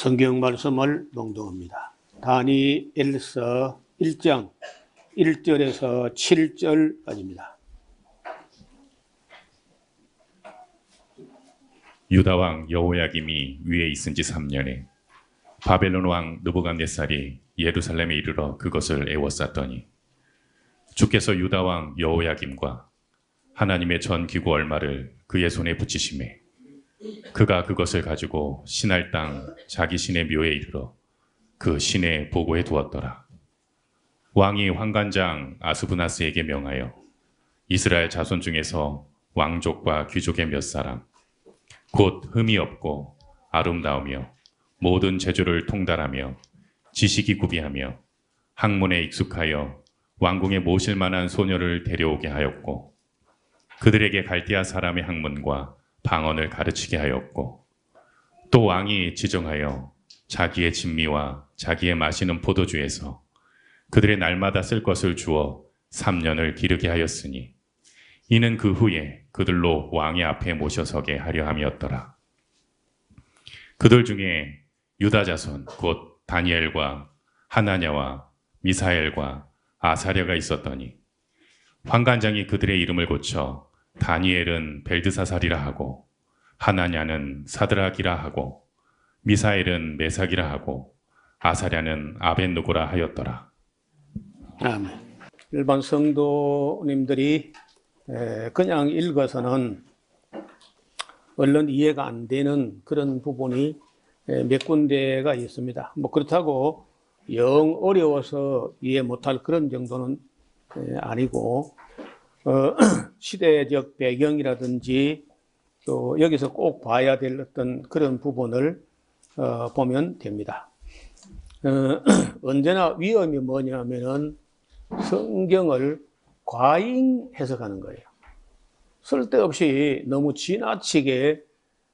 성경 말씀을 봉독합니다. 다니엘서 1장 1절에서 7절까지입니다. 유다 왕 여호야김이 위에 있은 지 3년에 바벨론 왕 느부갓네살이 예루살렘에 이르러 그것을 에워쌌더니 주께서 유다 왕 여호야김과 하나님의 전 기구 얼마를 그의 손에 붙이시매 그가 그것을 가지고 신할 땅 자기 신의 묘에 이르러 그 신에 보고해 두었더라. 왕이 환관장 아스부나스에게 명하여 이스라엘 자손 중에서 왕족과 귀족의 몇 사람 곧 흠이 없고 아름다우며 모든 재주를 통달하며 지식이 구비하며 학문에 익숙하여 왕궁에 모실 만한 소녀를 데려오게 하였고 그들에게 갈대아 사람의 학문과 방언을 가르치게 하였고 또 왕이 지정하여 자기의 진미와 자기의 마시는 포도주에서 그들의 날마다 쓸 것을 주어 3년을 기르게 하였으니 이는 그 후에 그들로 왕의 앞에 모셔서게 하려 함이었더라. 그들 중에 유다 자손 곧 다니엘과 하나냐와 미사엘과 아사랴가 있었더니 환관장이 그들의 이름을 고쳐 다니엘은 벨드사살이라 하고 하나냐는 사드락이라 하고 미사엘은 메삭이라 하고 아사랴는 아벳누고라 하였더라. 아멘. 일반 성도님들이 그냥 읽어서는 얼른 이해가 안 되는 그런 부분이 몇 군데가 있습니다. 뭐 그렇다고 영 어려워서 이해 못할 그런 정도는 아니고 시대적 배경이라든지 또 여기서 꼭 봐야 될 어떤 그런 부분을 보면 됩니다. 언제나 위험이 뭐냐면은 성경을 과잉 해석하는 거예요. 쓸데없이 너무 지나치게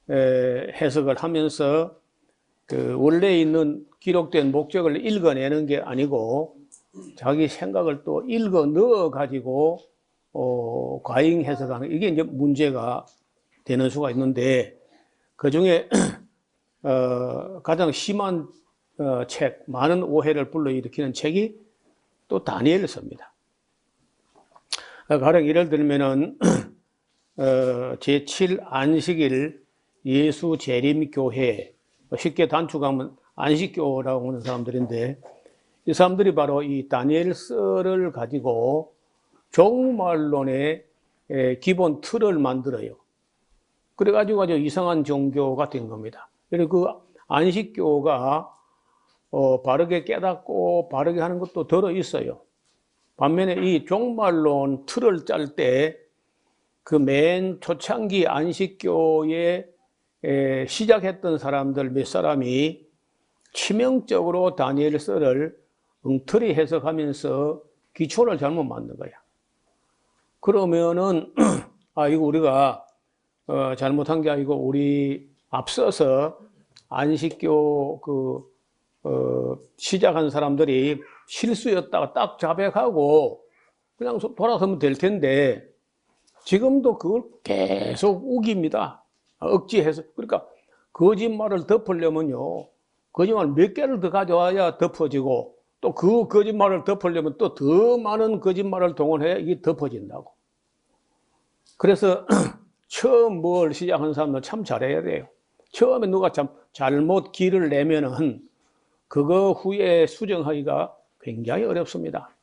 해석을 하면서 그 원래 있는 기록된 목적을 읽어내는 게 아니고 자기 생각을 또 읽어 넣어 가지고 과잉 해석하는 이게 이제 문제가 되는 수가 있는데 그 중에 가장 심한 책, 많은 오해를 불러일으키는 책이 또 다니엘서입니다. 가령 예를 들면은 제7 안식일 예수 재림 교회, 쉽게 단축하면 안식교라고 하는 사람들인데 이 사람들이 바로 이 다니엘서를 가지고 종말론의 기본 틀을 만들어요. 그래가지고 아주 이상한 종교가 된 겁니다. 그리고 그 안식교가 바르게 깨닫고 바르게 하는 것도 들어 있어요. 반면에 이 종말론 틀을 짤 때 그 맨 초창기 안식교에 시작했던 사람들 몇 사람이 치명적으로 다니엘서를 엉터리 해석하면서 기초를 잘못 만든 거야. 그러면은 이거 우리가 잘못한 게 아니고 우리 앞서서 안식교 시작한 사람들이 실수였다가 딱 자백하고 그냥 돌아서면 될 텐데 지금도 그걸 계속 우깁니다. 억지해서. 그러니까 거짓말을 덮으려면요. 거짓말 몇 개를 더 가져와야 덮어지고 또 그 거짓말을 덮으려면 또 더 많은 거짓말을 동원해야 이게 덮어진다고. 그래서 처음 뭘 시작한 사람은 참 잘해야 돼요. 처음에 누가 참 잘못 길을 내면은 그거 후에 수정하기가 굉장히 어렵습니다.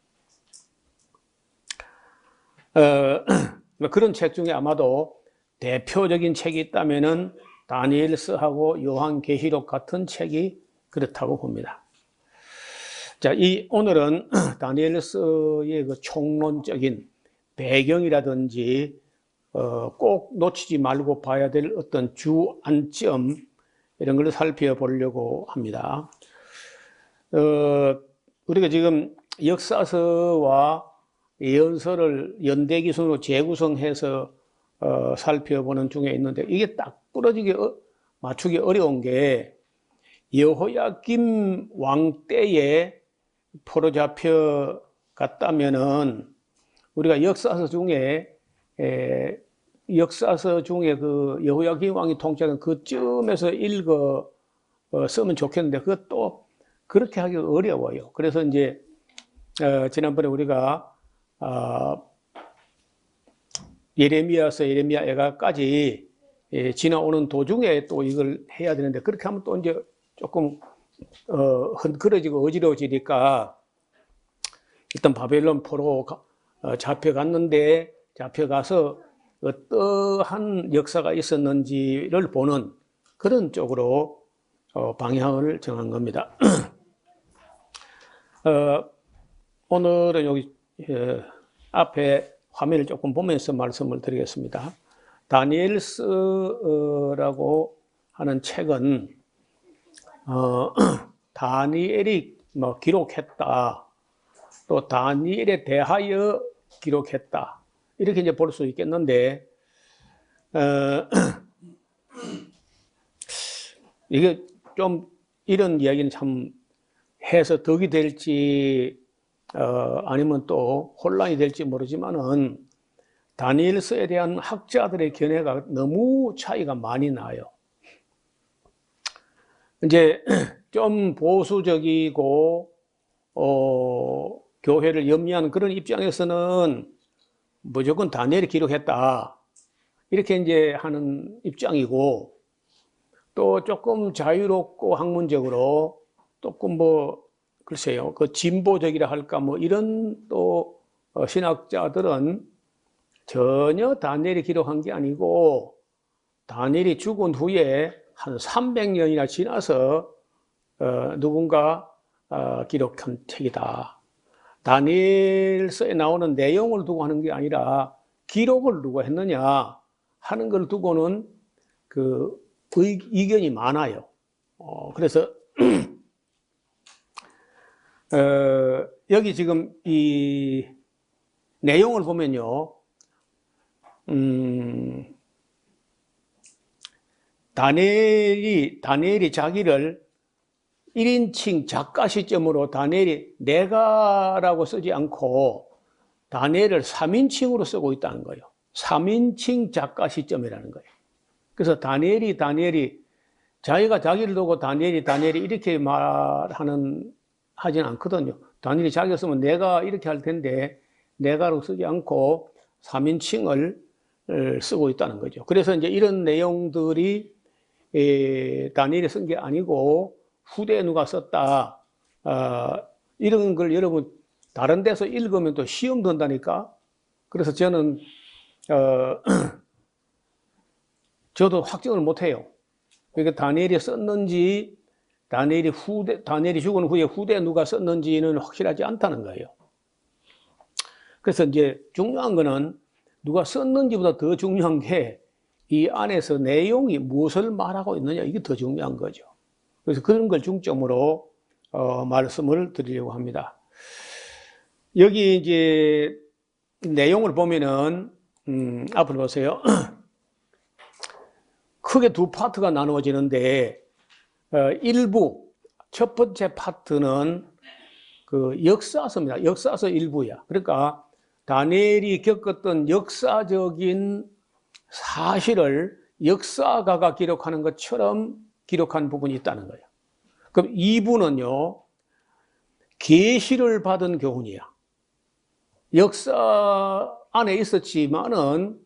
그런 책 중에 아마도 대표적인 책이 있다면은 다니엘서하고 요한계시록 같은 책이 그렇다고 봅니다. 자, 오늘은 다니엘서의 그 총론적인 배경이라든지 꼭 놓치지 말고 봐야 될 어떤 주안점 이런 걸 살펴보려고 합니다. 우리가 지금 역사서와 예언서를 연대 기준으로 재구성해서 살펴보는 중에 있는데 이게 딱 부러지게 맞추기 어려운 게 여호야김 왕 때에 포로 잡혀 갔다면은 우리가 역사서 중에 그 여호야김 왕이 통치하던 그쯤에서 읽어 쓰면 좋겠는데 그것도 그렇게 하기가 어려워요. 그래서 이제 지난번에 우리가 예레미야서 예레미야 애가까지 지나오는 도중에 또 이걸 해야 되는데 그렇게 하면 또 이제 조금 흔들어지고 어지러워지니까 일단 바벨론 포로 잡혀갔는데 잡혀가서 어떠한 역사가 있었는지를 보는 그런 쪽으로 방향을 정한 겁니다. 오늘은 여기 앞에 화면을 조금 보면서 말씀을 드리겠습니다. 다니엘서라고 하는 책은 다니엘이 뭐 기록했다, 또 다니엘에 대하여 기록했다 이렇게 이제 볼 수 있겠는데 이게 좀 이런 이야기는 참 해서 덕이 될지 아니면 또 혼란이 될지 모르지만은 다니엘서에 대한 학자들의 견해가 너무 차이가 많이 나요. 이제 좀 보수적이고 교회를 염려하는 그런 입장에서는 무조건 다니엘이 기록했다 이렇게 이제 하는 입장이고, 또 조금 자유롭고 학문적으로 조금 뭐 글쎄요 그 진보적이라 할까 뭐 이런 또 신학자들은 전혀 다니엘이 기록한 게 아니고 다니엘이 죽은 후에 한 300년이나 지나서 누군가 기록한 책이다. 다니엘서에 나오는 내용을 두고 하는 게 아니라 기록을 누가 했느냐 하는 걸 두고는 그 의견이 많아요. 그래서 여기 지금 이 내용을 보면요, 다니엘이 자기를 1인칭 작가 시점으로 다니엘이 내가라고 쓰지 않고 다니엘을 3인칭으로 쓰고 있다는 거예요. 3인칭 작가 시점이라는 거예요. 그래서 다니엘이 자기가 자기를 두고 다니엘이 이렇게 하진 않거든요. 다니엘이 자기가 쓰면 내가 이렇게 할 텐데 내가로 쓰지 않고 3인칭을 쓰고 있다는 거죠. 그래서 이제 이런 내용들이 다니엘이 쓴 게 아니고 후대에 누가 썼다, 이런 걸 여러분 다른 데서 읽으면 또 시험 든다니까. 그래서 저는 저도 확정을 못해요. 그러니까 다니엘이 썼는지 다니엘이 죽은 후에 후대에 누가 썼는지는 확실하지 않다는 거예요. 그래서 이제 중요한 거는 누가 썼는지보다 더 중요한 게 이 안에서 내용이 무엇을 말하고 있느냐, 이게 더 중요한 거죠. 그래서 그런 걸 중점으로 말씀을 드리려고 합니다. 여기 이제 내용을 보면은 앞을 보세요. 크게 두 파트가 나누어지는데 첫 번째 파트는 그 역사서입니다. 역사서 일부야. 그러니까 다니엘이 겪었던 역사적인 사실을 역사가가 기록하는 것처럼 기록한 부분이 있다는 거예요. 그럼 2부는요, 계시를 받은 교훈이야. 역사 안에 있었지만은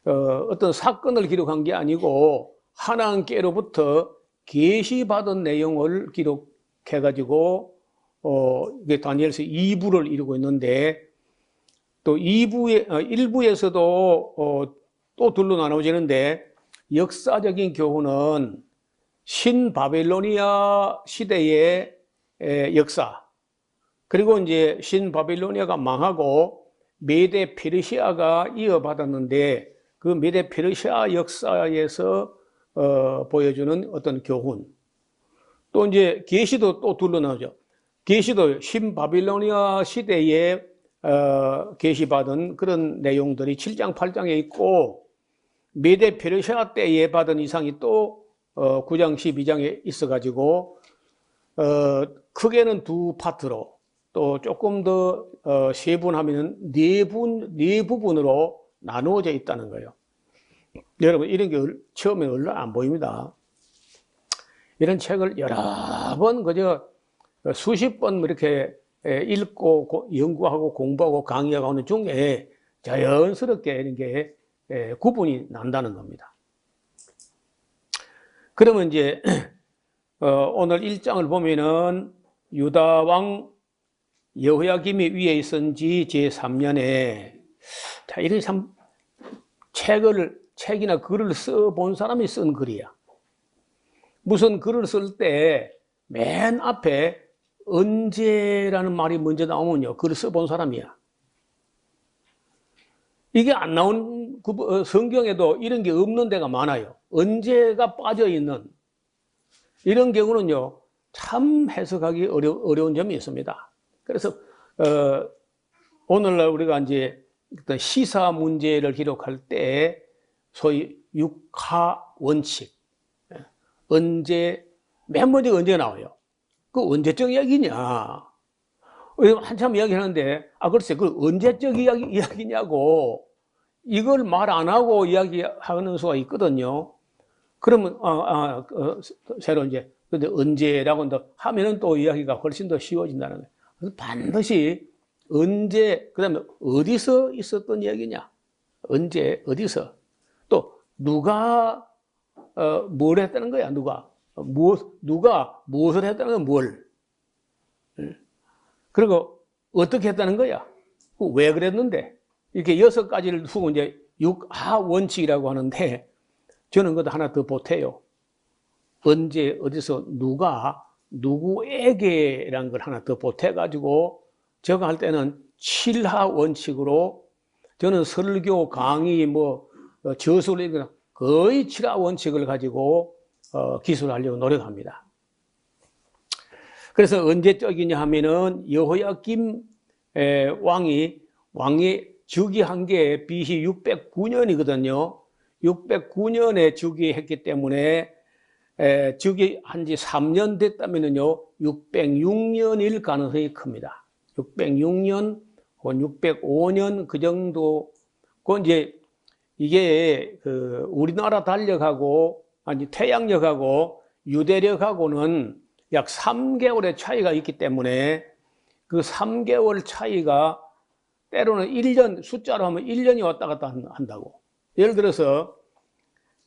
어떤 사건을 기록한 게 아니고 하나님께로부터 계시받은 내용을 기록해가지고 이게 다니엘서 2부를 이루고 있는데, 또 1부에서도 또 둘로 나눠지는데, 역사적인 교훈은 신바빌로니아 시대의 역사, 그리고 이제 신바빌로니아가 망하고 메데 페르시아가 이어받았는데 그 메데 페르시아 역사에서 보여주는 어떤 교훈. 또 이제 계시도 또 둘로 나오죠. 계시도 신바빌로니아 시대에 계시받은 그런 내용들이 7장 8장에 있고, 메데 페르시아 때에 받은 이상이 또 9장 12장에 있어가지고 크게는 두 파트로, 또 조금 더 세분하면 네 부분으로 나누어져 있다는 거예요. 여러분, 이런 게 처음에 얼른 안 보입니다. 이런 책을 여러 번 그저 수십 번 이렇게 읽고 연구하고 공부하고 강의하고 하는 중에 자연스럽게 이런 게 구분이 난다는 겁니다. 그러면 이제 오늘 1장을 보면은 유다 왕 여호야김이 위에 있은지 제3년에 자, 이렇게 참 책이나 글을 써본 사람이 쓴 글이야. 무슨 글을 쓸 때 맨 앞에 언제라는 말이 먼저 나오면요, 글을 써본 사람이야. 이게 안 나온 성경에도 이런 게 없는 데가 많아요. 언제가 빠져 있는 이런 경우는요, 참 해석하기 어려운 점이 있습니다. 그래서 오늘날 우리가 이제 어떤 시사 문제를 기록할 때 소위 육하 원칙, 언제 맨 먼저 언제가 나와요? 그 언제적 이야기냐? 한참 이야기하는데 글쎄 그 언제적 이야기냐고 이걸 말 안 하고 이야기하는 수가 있거든요. 그러면 새로 이제 근데 언제라고 하면은 또 이야기가 훨씬 더 쉬워진다는 거예요. 그래서 반드시 언제, 그다음에 어디서 있었던 이야기냐, 언제 어디서 또 누가 뭘 했다는 거야, 누가 무엇을 했다는 건 뭘, 그리고 어떻게 했다는 거야, 왜 그랬는데, 이렇게 6가지를 두고 이제 육하 원칙이라고 하는데 저는 그것도 하나 더 보태요. 언제 어디서 누가 누구에게라는 걸 하나 더 보태가지고 제가 할 때는 7하 원칙으로 저는 설교 강의 저술 거의 7하 원칙을 가지고 기술하려고 노력합니다. 그래서 언제적이냐 하면은 여호야김 왕이 즉위한 게 BC 609년이거든요. 609년에 즉위했기 때문에 즉위한 지 3년 됐다면요 606년일 가능성이 큽니다. 606년 혹은 605년 그 정도. 그 이제 이게 우리나라 달력하고 태양력하고 유대력하고는 약 3개월의 차이가 있기 때문에 그 3개월 차이가 때로는 1년, 숫자로 하면 1년이 왔다 갔다 한다고. 예를 들어서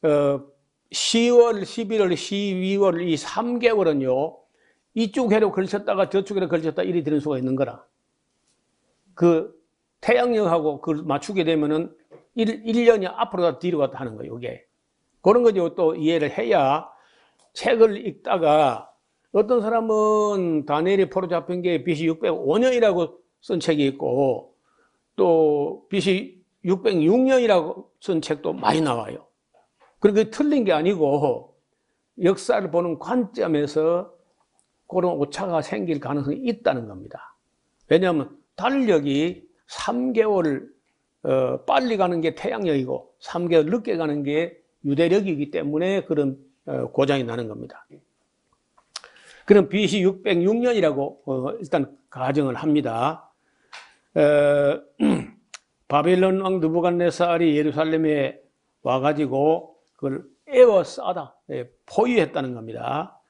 10월, 11월, 12월 이 3개월은요 이쪽 해로 걸쳤다가 저쪽 해로 걸쳤다 이리 되는 수가 있는 거라. 그 태양력하고 그걸 맞추게 되면은 1년이 앞으로 갔다 뒤로 갔다 하는 거예요. 이게 그런 거죠. 또 이해를 해야 책을 읽다가 어떤 사람은 다니엘이 포로 잡힌 게 BC 605년이라고 쓴 책이 있고 또 BC 606년이라고 쓴 책도 많이 나와요. 그게 틀린 게 아니고 역사를 보는 관점에서 그런 오차가 생길 가능성이 있다는 겁니다. 왜냐하면 달력이 3개월 빨리 가는 게 태양력이고 3개월 늦게 가는 게 유대력이기 때문에 그런 고장이 나는 겁니다. 그럼 BC 606년이라고 일단 가정을 합니다. 바벨론 왕 느부갓네살이 예루살렘에 와가지고 그걸 에워싸다, 포위했다는 겁니다.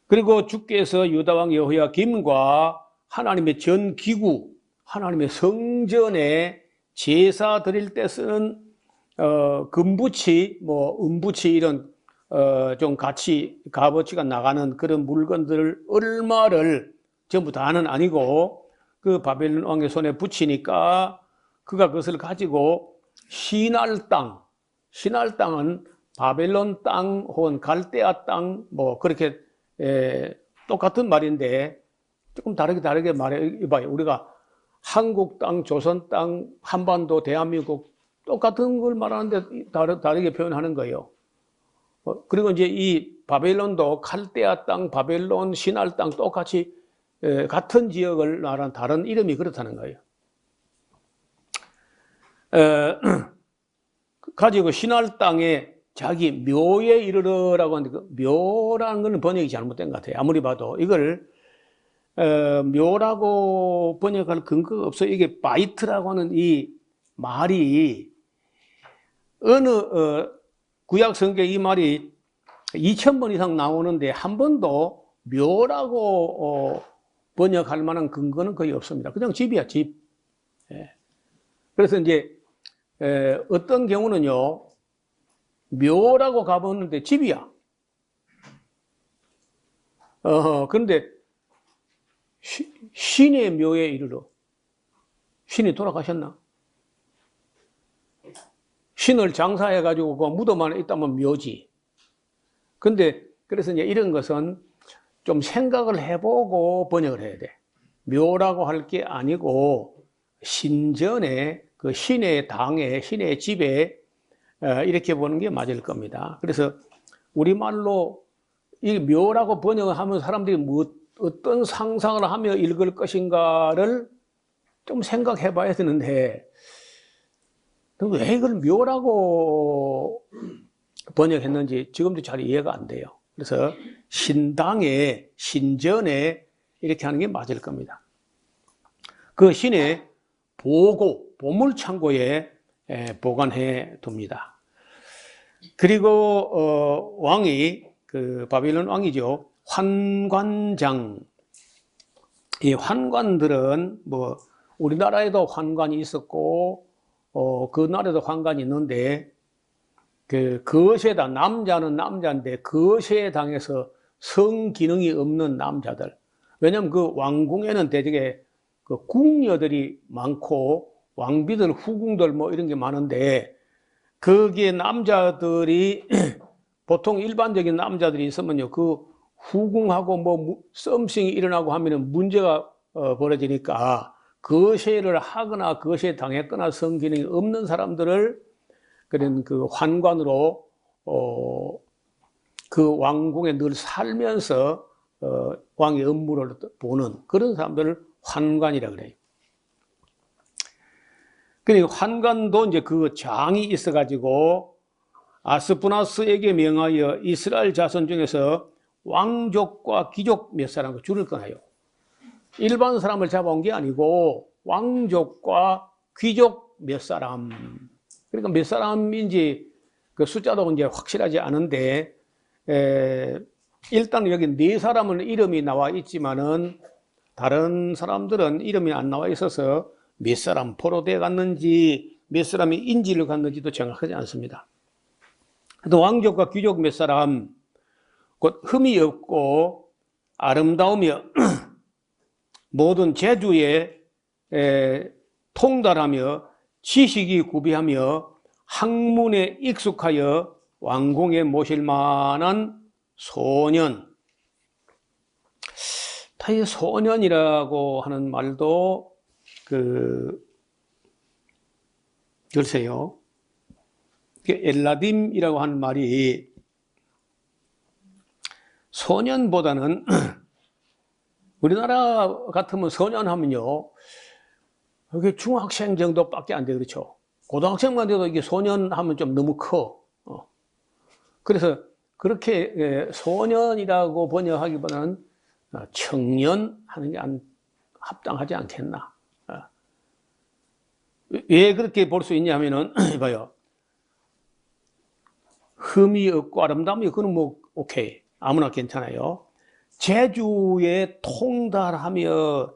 그리고 주께서 유다 왕 여호야김과 하나님의 전기구, 하나님의 성전에 제사 드릴 때 쓰는 금부치, 은부치 이런 좀 값어치가 나가는 그런 물건들 얼마를 전부 다는 아니고 그 바벨론 왕의 손에 붙이니까 그가 그것을 가지고 시날 땅은 바벨론 땅 혹은 갈대아 땅 그렇게 똑같은 말인데 조금 다르게 말해봐요. 우리가 한국 땅, 조선 땅, 한반도, 대한민국 똑같은 걸 말하는데 다르게 표현하는 거예요. 그리고 이제 이 바벨론도 갈대아 땅, 바벨론, 시날 땅 똑같이 같은 지역을 말하는 다른 이름이 그렇다는 거예요. 가지고 시날 땅에 자기 묘에 이르러라고 하는데 그 묘라는 건 번역이 잘못된 것 같아요. 아무리 봐도 이걸 묘라고 번역할 근거가 없어요. 이게 바이트라고 하는 이 말이 어느 구약 성경에 이 말이 2000번 이상 나오는데 한 번도 묘라고 번역할 만한 근거는 거의 없습니다. 그냥 집이야, 집. 예. 그래서 이제 어떤 경우는요, 묘라고 가보는데 집이야. 그런데 신의 묘에 이르러. 신이 돌아가셨나? 신을 장사해가지고 그 무덤 안에 있다면 묘지. 근데 그래서 이제 이런 것은 좀 생각을 해보고 번역을 해야 돼. 묘라고 할 게 아니고 신전에 그 신의 당에 신의 집에 이렇게 보는 게 맞을 겁니다. 그래서 우리말로 이 묘라고 번역하면 사람들이 어떤 상상을 하며 읽을 것인가를 좀 생각해 봐야 되는데 왜 이걸 묘라고 번역했는지 지금도 잘 이해가 안 돼요. 그래서 신당에, 신전에 이렇게 하는 게 맞을 겁니다. 그 신의 보물창고에 보관해 둡니다. 그리고 왕이 그 바빌론 왕이죠. 환관장. 이 환관들은 뭐 우리나라에도 환관이 있었고 그 나라에도 환관이 있는데 그 거세다, 남자는 남자인데 거세에 당해서 성기능이 없는 남자들. 왜냐하면 그 왕궁에는 대개 그 궁녀들이 많고 왕비들, 후궁들 뭐 이런 게 많은데 거기에 남자들이 보통 일반적인 남자들이 있으면요, 그 후궁하고 뭐 썸씽이 일어나고 하면은 문제가 벌어지니까 거세를 하거나 거세에 당했거나 성기능이 없는 사람들을 그런 그 환관으로 그 왕궁에 늘 살면서 왕의 업무를 보는 그런 사람들을 환관이라 그래요. 그러니까 환관도 이제 그 장이 있어가지고 아스푸나스에게 명하여 이스라엘 자손 중에서 왕족과 귀족 몇 사람을 줄을 끊어요. 일반 사람을 잡아온 게 아니고 왕족과 귀족 몇 사람. 그러니까 몇 사람인지 그 숫자도 이제 확실하지 않은데 일단 여기 네 사람은 이름이 나와 있지만은 다른 사람들은 이름이 안 나와 있어서 몇 사람 포로되어 갔는지 몇 사람이 인질을 갔는지도 정확하지 않습니다. 또 왕족과 귀족 몇 사람, 곧 흠이 없고 아름다우며 모든 재주에 통달하며 지식이 구비하며 학문에 익숙하여 왕궁에 모실 만한 소년. 이 소년이라고 하는 말도 글쎄요. 엘라딤이라고 하는 말이 소년보다는 우리나라 같으면 소년 하면요. 그게 중학생 정도밖에 안 돼, 그렇죠? 고등학생만 돼도 이게 소년 하면 좀 너무 커. 그래서 그렇게 소년이라고 번역하기보다는 청년 하는 게 합당하지 않겠나. 왜 그렇게 볼 수 있냐면은, 봐요. 흠이 없고 아름다움이, 그건 뭐, 오케이. 아무나 괜찮아요. 재주에 통달하며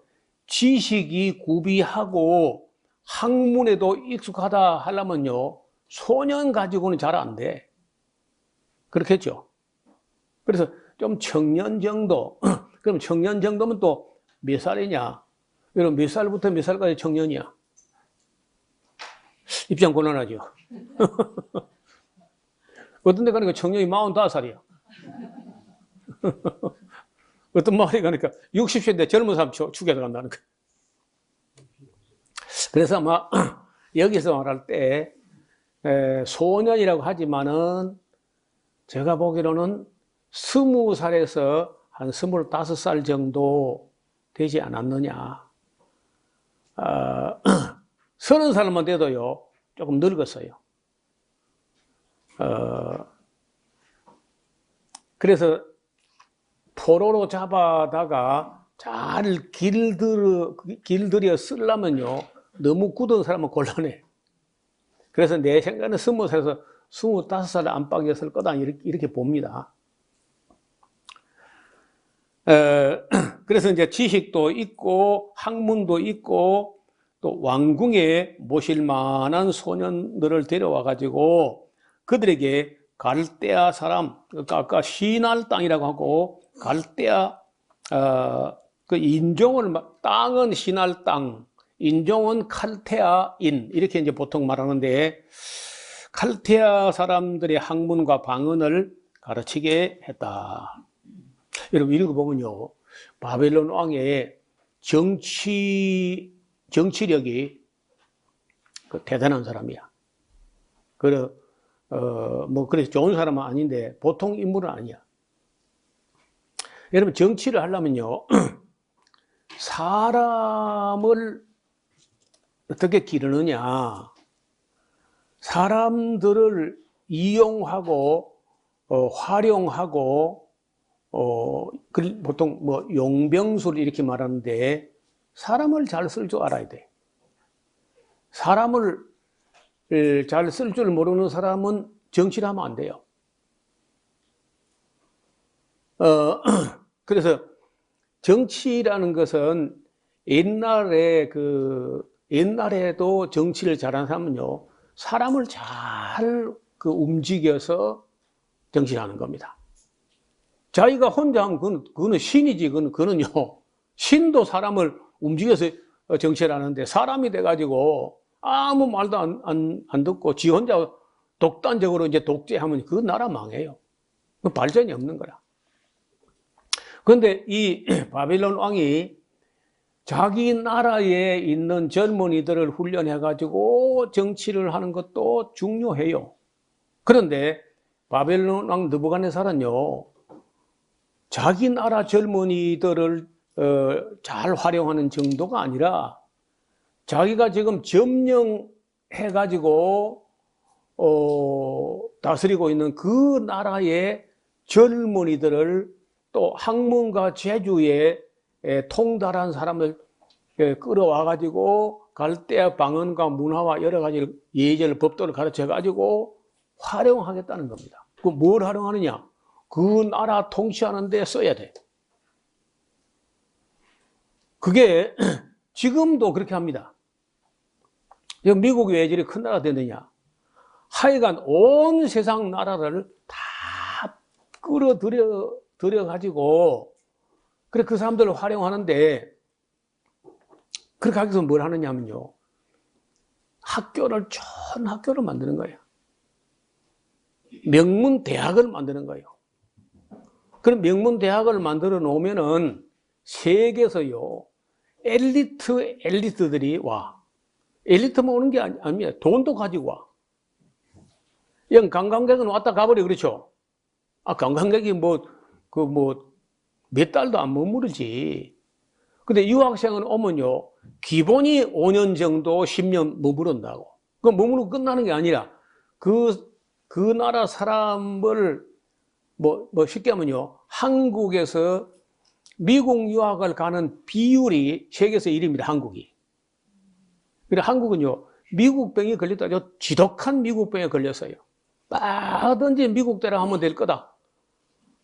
지식이 구비하고 학문에도 익숙하다 하려면요, 소년 가지고는 잘 안 돼. 그렇겠죠. 그래서 좀 청년 정도, 그럼 청년 정도면 또 몇 살이냐? 여러분, 몇 살부터 몇 살까지 청년이야? 입장 곤란하죠. 어떤 데 가니까 청년이 45살이야. 어떤 마을에 가니까 60세인데 젊은 사람 축에서 간다는 거야. 그래서 아마 여기서 말할 때 소년이라고 하지만은 제가 보기로는 20살에서 한 25살 정도 되지 않았느냐. 30살만 돼도요, 조금 늙었어요. 그래서 포로로 잡아다가 잘 길들여 쓰려면요, 너무 굳은 사람은 곤란해. 그래서 내 생각에는 20살에서 25살 안팎이었을 거다, 이렇게 봅니다. 그래서 이제 지식도 있고 학문도 있고 또 왕궁에 모실 만한 소년들을 데려와 가지고 그들에게 갈대아 사람, 그러니까 아까 시날 땅이라고 하고 갈대아 그 인종을 땅은 시날 땅, 인종은 칼테아인 이렇게 이제 보통 말하는데 칼테아 사람들의 학문과 방언을 가르치게 했다. 여러분 읽어보면요, 바벨론 왕의 정치력이 대단한 사람이야. 그래서 좋은 사람은 아닌데 보통 인물은 아니야. 여러분 정치를 하려면요, 사람을 어떻게 기르느냐, 사람들을 이용하고 활용하고 보통 뭐 용병술 이렇게 말하는데 사람을 잘 쓸 줄 알아야 돼. 사람을 잘 쓸 줄 모르는 사람은 정치를 하면 안 돼요. 그래서 정치라는 것은 옛날에도 정치를 잘하는 사람은요, 사람을 잘 움직여서 정치를 하는 겁니다. 자기가 혼자 하면 그거는 신이지. 그거는요, 신도 사람을 움직여서 정치를 하는데 사람이 돼가지고 아무 말도 안 듣고 지 혼자 독단적으로 이제 독재하면 그 나라 망해요. 그 발전이 없는 거라. 그런데 이 바빌론 왕이 자기 나라에 있는 젊은이들을 훈련해가지고 정치를 하는 것도 중요해요. 그런데 바벨론 왕 느부갓네살은요, 자기 나라 젊은이들을 잘 활용하는 정도가 아니라 자기가 지금 점령해가지고 다스리고 있는 그 나라의 젊은이들을 또 학문과 재주에 통달한 사람을 끌어와가지고 갈대아 방언과 문화와 여러 가지 예절, 법도를 가르쳐가지고 활용하겠다는 겁니다. 그 뭘 활용하느냐? 그 나라 통치하는 데 써야 돼. 그게 지금도 그렇게 합니다. 미국이 왜 저리 큰 나라가 됐느냐? 하여간 온 세상 나라를 다 끌어들여가지고 그래 그 사람들을 활용하는데, 그렇게 하기 위해서 뭘 하느냐면요, 좋은 학교를 만드는 거예요. 명문 대학을 만드는 거예요. 그럼 명문 대학을 만들어 놓으면은 세계에서요, 엘리트들이 와. 엘리트만 오는 게 아닙니다. 돈도 가지고 와. 영 관광객은 왔다 가버려. 그렇죠? 관광객이 몇 달도 안 머무르지. 근데 유학생은 오면요, 기본이 5년 정도, 10년 머무른다고. 그 머무르고 끝나는 게 아니라 그 나라 사람을 쉽게 하면요, 한국에서 미국 유학을 가는 비율이 세계에서 1위입니다, 한국이. 그래, 한국은요, 미국 병이 걸렸다. 지독한 미국 병에 걸렸어요. 뭐든지 미국대로 하면 될 거다.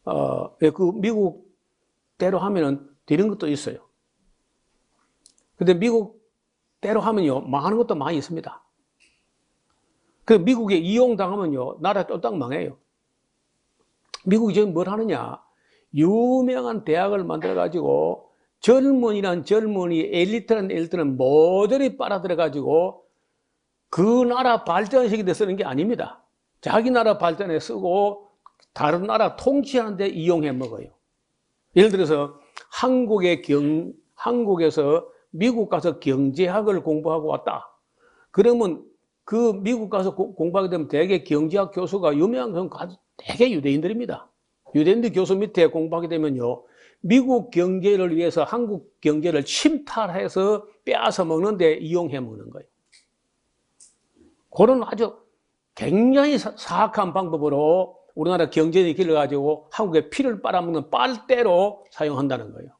그 미국대로 하면은 되는 것도 있어요. 근데 미국대로 하면요, 망하는 것도 많이 있습니다. 그 미국에 이용당하면요, 나라 쫄딱 망해요. 미국이 지금 뭘 하느냐? 유명한 대학을 만들어가지고 젊은이란 젊은이, 엘리트란 엘리트는 모조리 빨아들여가지고 그 나라 발전시키는 데 쓰는 게 아닙니다. 자기 나라 발전에 쓰고 다른 나라 통치하는 데 이용해 먹어요. 예를 들어서 한국에서 미국 가서 경제학을 공부하고 왔다. 그러면 그 미국 가서 공부하게 되면 대개 경제학 교수가 유명한 건 대개 유대인들입니다. 유대인들 교수 밑에 공부하게 되면요, 미국 경제를 위해서 한국 경제를 침탈해서 빼앗아 먹는데 이용해 먹는 거예요. 그런 아주 굉장히 사악한 방법으로 우리나라 경제를 길러가지고 한국의 피를 빨아먹는 빨대로 사용한다는 거예요.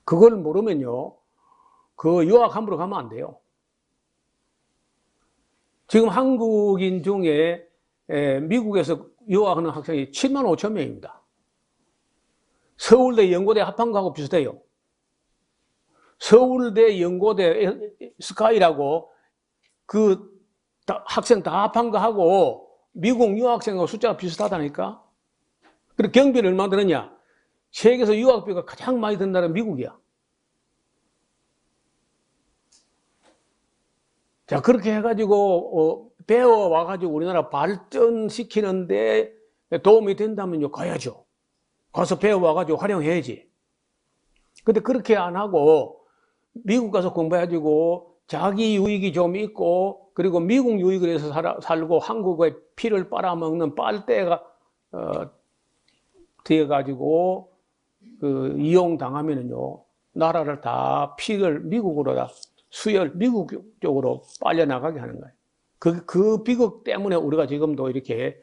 그걸 모르면요, 그 유학 함부로 가면 안 돼요. 지금 한국인 중에 미국에서 유학하는 학생이 7만 5천 명입니다. 서울대 연고대 합한 거하고 비슷해요. 서울대 연고대 스카이라고 학생 다 합한 거하고 미국 유학생하고 숫자가 비슷하다니까. 그리고 경비는 얼마 들었냐? 세계에서 유학비가 가장 많이 든 나라가 미국이야. 자, 그렇게 해가지고 배워와가지고 우리나라 발전시키는데 도움이 된다면요, 가야죠. 가서 배워와가지고 활용해야지. 근데 그렇게 안 하고 미국 가서 공부해가지고 자기 유익이 좀 있고 그리고 미국 유익을 해서 살고 한국의 피를 빨아먹는 빨대가 되어가지고 이용당하면은요, 나라를 다 피를 미국으로 다 미국 쪽으로 빨려나가게 하는 거예요. 그 비극 때문에 우리가 지금도 이렇게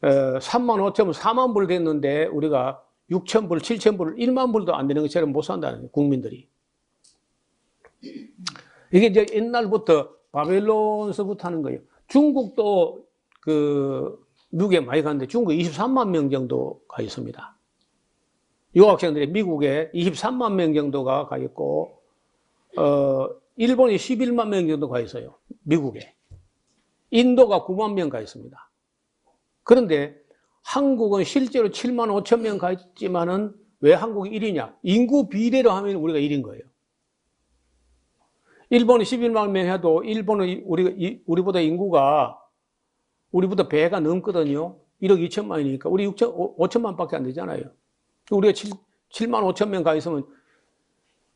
3만 5천, 4만 불 됐는데 우리가 6천 불, 7천 불, 1만 불도 안 되는 것처럼 못 산다는 거예요, 국민들이. 이게 이제 옛날부터 바벨론서부터 하는 거예요. 중국도 미국에 많이 갔는데 중국 23만 명 정도 가 있습니다. 유학생들이 미국에 23만 명 정도가 가 있고, 일본이 11만 명 정도 가 있어요, 미국에. 인도가 9만 명 가 있습니다. 그런데 한국은 실제로 7만 5천 명 가 있지만은 왜 한국이 1위냐? 인구 비례로 하면 우리가 1인 거예요. 일본이 11만 명 해도 일본은 우리보다 인구가 우리보다 배가 넘거든요. 1억 2천만이니까 우리 5천만 밖에 안 되잖아요. 우리가 7만 5천 명 가 있으면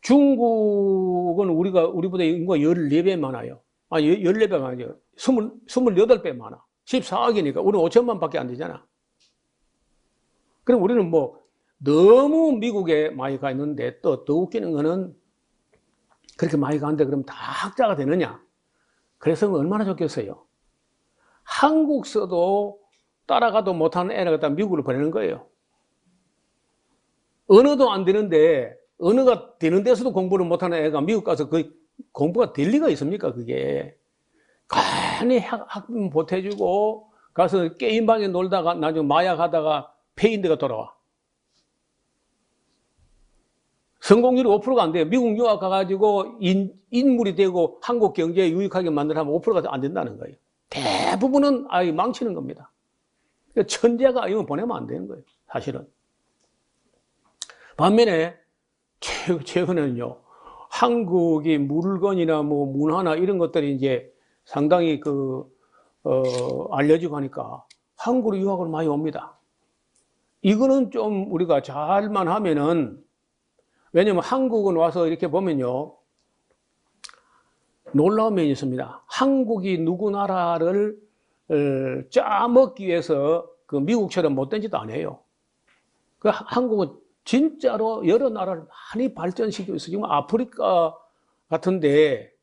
중국은 우리보다 인구가 14배 많아요. 아니, 14배 많아요. 28배 많아. 14억이니까 우리는 5천만 밖에 안 되잖아. 그럼 우리는 너무 미국에 많이 가 있는데 또 더 웃기는 거는 그렇게 많이 가는데 그럼 다 학자가 되느냐? 그래서 얼마나 좋겠어요. 한국 써도 따라가도 못하는 애를 갖다 미국으로 보내는 거예요. 언어도 안 되는데 언어가 되는 데서도 공부를 못하는 애가 미국 가서 그 공부가 될 리가 있습니까? 그게 간이 학비 보태주고 가서 게임방에 놀다가 나중에 마약하다가 폐인대가 돌아와. 성공률이 5%가 안 돼요. 미국 유학 가가지고 인물이 되고 한국 경제에 유익하게 만들면 5%가 안 된다는 거예요. 대부분은 아예 망치는 겁니다. 천재가 아니면 보내면 안 되는 거예요, 사실은. 반면에 최근에는요, 한국이 물건이나 문화나 이런 것들이 이제 상당히 알려지고 하니까 한국으로 유학을 많이 옵니다. 이거는 좀 우리가 잘만 하면은, 왜냐면 한국은 와서 이렇게 보면요, 놀라운 면이 있습니다. 한국이 누구 나라를 짜먹기 위해서 미국처럼 못된 짓도 안 해요. 한국은 진짜로 여러 나라를 많이 발전시키고 있어요. 지금 아프리카 같은데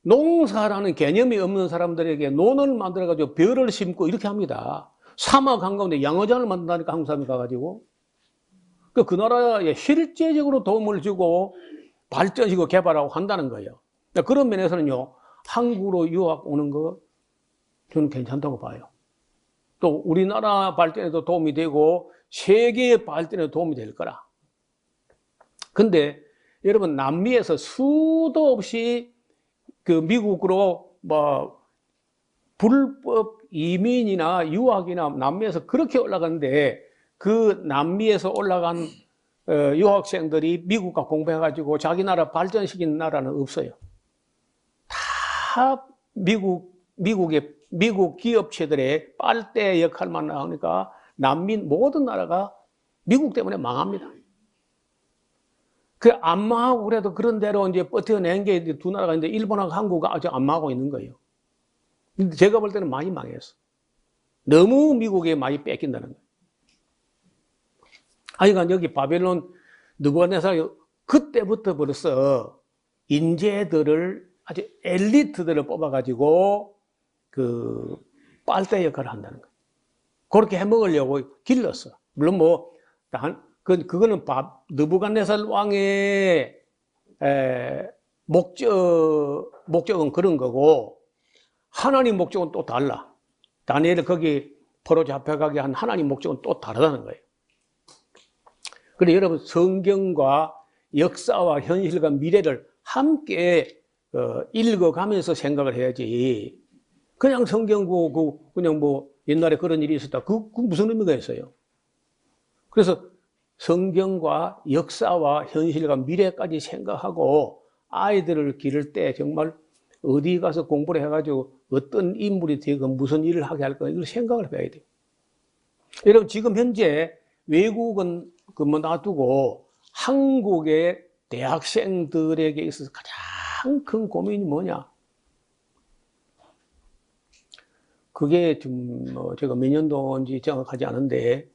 농사라는 개념이 없는 사람들에게 논을 만들어가지고 벼를 심고 이렇게 합니다. 사막 한가운데 양어장을 만든다니까, 한국 사람이 가가지고. 그 나라에 실제적으로 도움을 주고 발전시키고 개발하고 한다는 거예요. 그런 면에서는요, 한국으로 유학 오는 거 저는 괜찮다고 봐요. 또 우리나라 발전에도 도움이 되고 세계의 발전에도 도움이 될 거라. 근데 여러분, 남미에서 수도 없이 미국으로 불법 이민이나 유학이나 남미에서 그렇게 올라가는데 그 남미에서 올라간 유학생들이 미국 가 공부해가지고 자기 나라 발전시킨 나라는 없어요. 다 미국 기업체들의 빨대 역할만 나오니까 난민 모든 나라가 미국 때문에 망합니다. 안 망하고 그래도 그런 대로 이제 버텨낸 게 두 나라가 있는데 일본하고 한국은 아직 안 망하고 있는 거예요. 근데 제가 볼 때는 많이 망했어. 너무 미국에 많이 뺏긴다는 거예요. 하여간 여기 바벨론 느부갓네살 그때부터 벌써 인재들을 아주 엘리트들을 뽑아가지고 빨대 역할을 한다는 거예요. 그렇게 해먹으려고 길렀어. 물론 그거는 느부갓네살 왕의 목적은 그런 거고, 하나님 목적은 또 달라. 다니엘을 거기 포로 잡혀가게 한 하나님 목적은 또 다르다는 거예요. 그래 여러분 성경과 역사와 현실과 미래를 함께 읽어가면서 생각을 해야지. 그냥 성경 보고 그냥 뭐 옛날에 그런 일이 있었다. 그 무슨 의미가 있어요? 그래서 성경과 역사와 현실과 미래까지 생각하고 아이들을 기를 때 정말 어디 가서 공부를 해가지고 어떤 인물이 되고 무슨 일을 하게 할까 이걸 생각을 해봐야 돼요. 여러분 지금 현재 외국은 뭐 놔두고 한국의 대학생들에게 있어서 가장 큰 고민이 뭐냐? 그게 좀 제가 몇 년도인지 정확하지 않은데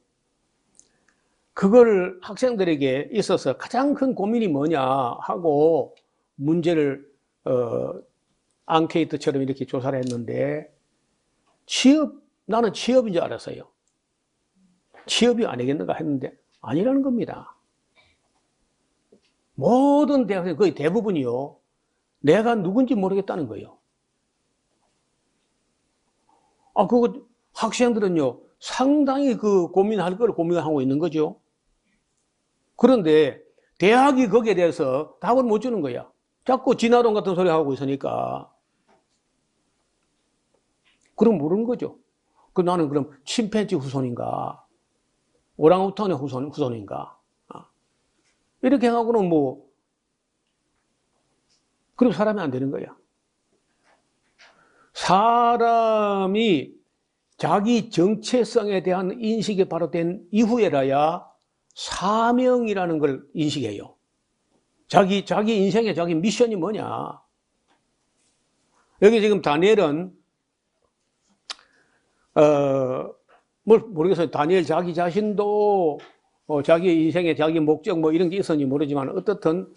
그걸 학생들에게 있어서 가장 큰 고민이 뭐냐 하고 문제를 앙케이트처럼 이렇게 조사를 했는데 나는 취업인 줄 알았어요. 취업이 아니겠는가 했는데 아니라는 겁니다. 모든 대학생 거의 대부분이요. 내가 누군지 모르겠다는 거예요. 그거 학생들은요 상당히 그 고민할 걸 고민하고 있는 거죠. 그런데 대학이 거기에 대해서 답을 못 주는 거야. 자꾸 진화론 같은 소리 하고 있으니까. 그럼 모르는 거죠. 나는 그럼 침팬지 후손인가? 오랑우탄의 후손인가? 이렇게 하고는 그럼 사람이 안 되는 거야. 사람이 자기 정체성에 대한 인식이 바로 된 이후에라야 사명이라는 걸 인식해요. 자기 인생의 자기 미션이 뭐냐. 여기 지금 다니엘은 모르겠어요. 다니엘 자기 자신도 자기 인생의 자기 목적 이런 게 있었는지 모르지만 어떻든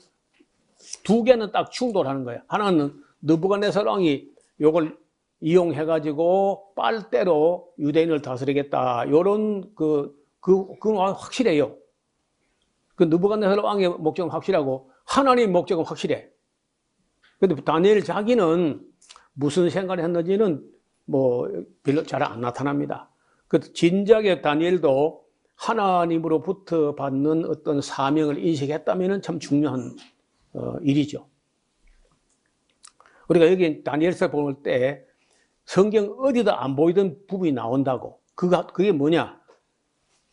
두 개는 딱 충돌하는 거예요. 하나는 느부갓네살 왕이 요걸 이용해가지고 빨대로 유대인을 다스리겠다. 요런 그건 확실해요. 그 느부갓네살 왕의 목적은 확실하고 하나님의 목적은 확실해. 근데 다니엘 자기는 무슨 생각을 했는지는 별로 잘 안 나타납니다. 진작에 다니엘도 하나님으로부터 받는 어떤 사명을 인식했다면 참 중요한 일이죠. 우리가 여기 다니엘서 볼 때 성경 어디도 안 보이던 부분이 나온다고. 그게 뭐냐?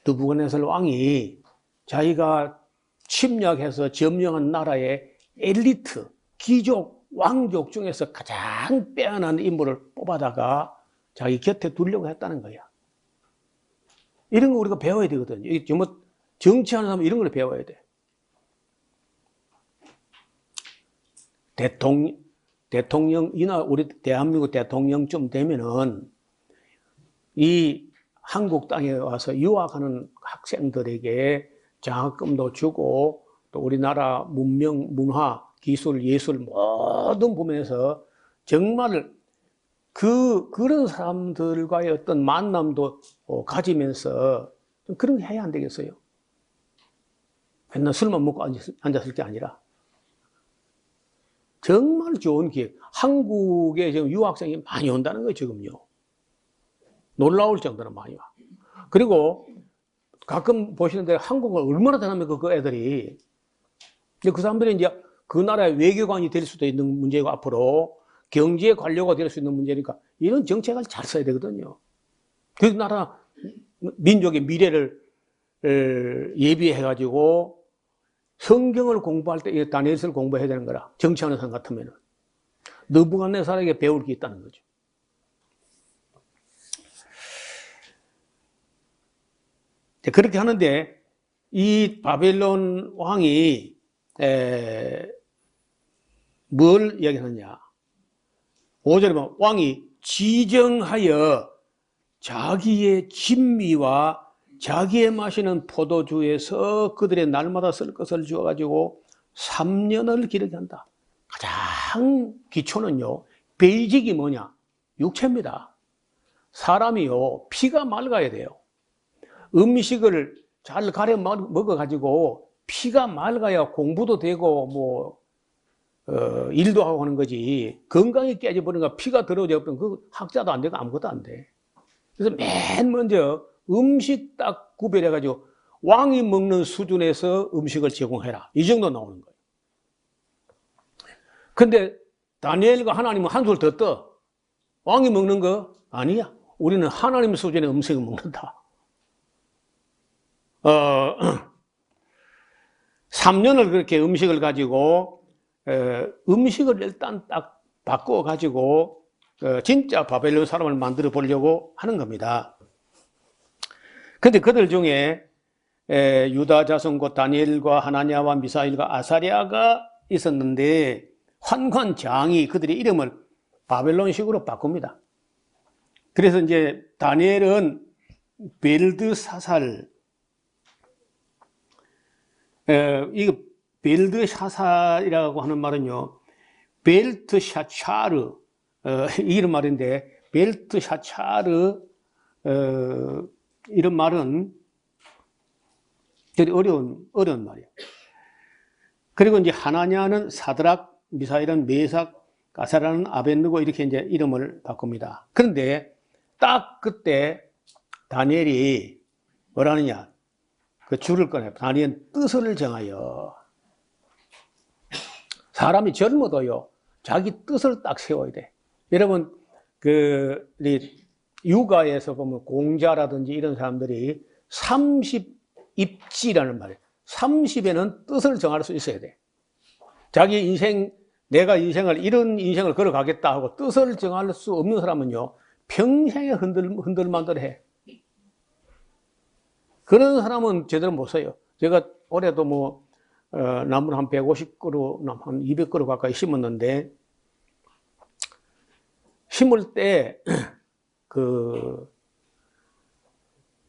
느부갓네살 왕이 자기가 침략해서 점령한 나라의 엘리트, 귀족, 왕족 중에서 가장 빼어난 인물을 뽑아다가 자기 곁에 두려고 했다는 거야. 이런 거 우리가 배워야 되거든요. 정치하는 사람은 이런 걸 배워야 돼. 대통령이나 우리 대한민국 대통령쯤 되면은 이 한국 땅에 와서 유학하는 학생들에게 장학금도 주고 또 우리나라 문명, 문화, 기술, 예술 모든 부분에서 정말 그런 사람들과의 어떤 만남도 가지면서 좀 그런 게 해야 안 되겠어요? 맨날 술만 먹고 앉았을 게 아니라 정말 좋은 기회. 한국에 지금 유학생이 많이 온다는 거예요, 지금요. 놀라울 정도로 많이 와. 그리고 가끔 보시는데 한국을 얼마나 잘합니까, 그 애들이. 근데 그 사람들이 이제 그 나라의 외교관이 될 수도 있는 문제고 앞으로 경제 관료가 될 수 있는 문제니까 이런 정책을 잘 써야 되거든요. 그 나라 민족의 미래를 예비해가지고 성경을 공부할 때 다니엘서를 공부해야 되는 거라. 정치하는 사람 같으면 느부갓네살에게 배울 게 있다는 거죠. 그렇게 하는데 이 바벨론 왕이 뭘 이야기하느냐. 5절에 보면 왕이 지정하여 자기의 진미와 자기의 마시는 포도주에서 그들의 날마다 쓸 것을 주어가지고 3년을 기르게 한다. 가장 기초는요, 베이직이 뭐냐? 육체입니다. 사람이요, 피가 맑아야 돼요. 음식을 잘 가려 먹어가지고 피가 맑아야 공부도 되고 일도 하고 하는 거지. 건강이 깨져버리니까 피가 더러워져 버리면 그 학자도 안 되고 아무것도 안 돼. 그래서 맨 먼저 음식 딱 구별해가지고 왕이 먹는 수준에서 음식을 제공해라. 이 정도 나오는 거예요. 근데 다니엘과 하나님은 한술 더 떠. 왕이 먹는 거 아니야. 우리는 하나님 수준의 음식을 먹는다. 3년을 그렇게 음식을 가지고 음식을 일단 딱 바꿔 가지고 진짜 바벨론 사람을 만들어 보려고 하는 겁니다. 근데 그들 중에 유다 자손 곧 다니엘과 하나냐와 미사일과 아사랴가 있었는데 환관장이 그들의 이름을 바벨론식으로 바꿉니다. 그래서 이제 다니엘은 벨드사살, 이거 벨드사살이라고 하는 말은요, 벨트샤차르, 이런 말인데, 벨트샤차르, 이런 말은 되게 어려운 말이에요. 그리고 이제 하나냐는 사드락, 미사일은 메삭, 아사랴는 아벳느고 이렇게 이제 이름을 바꿉니다. 그런데 딱 그때 다니엘이 뭐라느냐, 그 줄을 꺼내. 다니엘은 뜻을 정하여. 사람이 젊어도요, 자기 뜻을 딱 세워야 돼. 여러분, 육아에서 보면 공자라든지 이런 사람들이 30입지라는 말이에요. 30에는 뜻을 정할 수 있어야 돼. 자기 인생, 내가 이런 인생을 걸어가겠다 하고 뜻을 정할 수 없는 사람은요, 평생에 흔들만들 해. 그런 사람은 제대로 못 써요. 제가 올해도 나무를 한 150그루, 한 200그루 가까이 심었는데, 심을 때,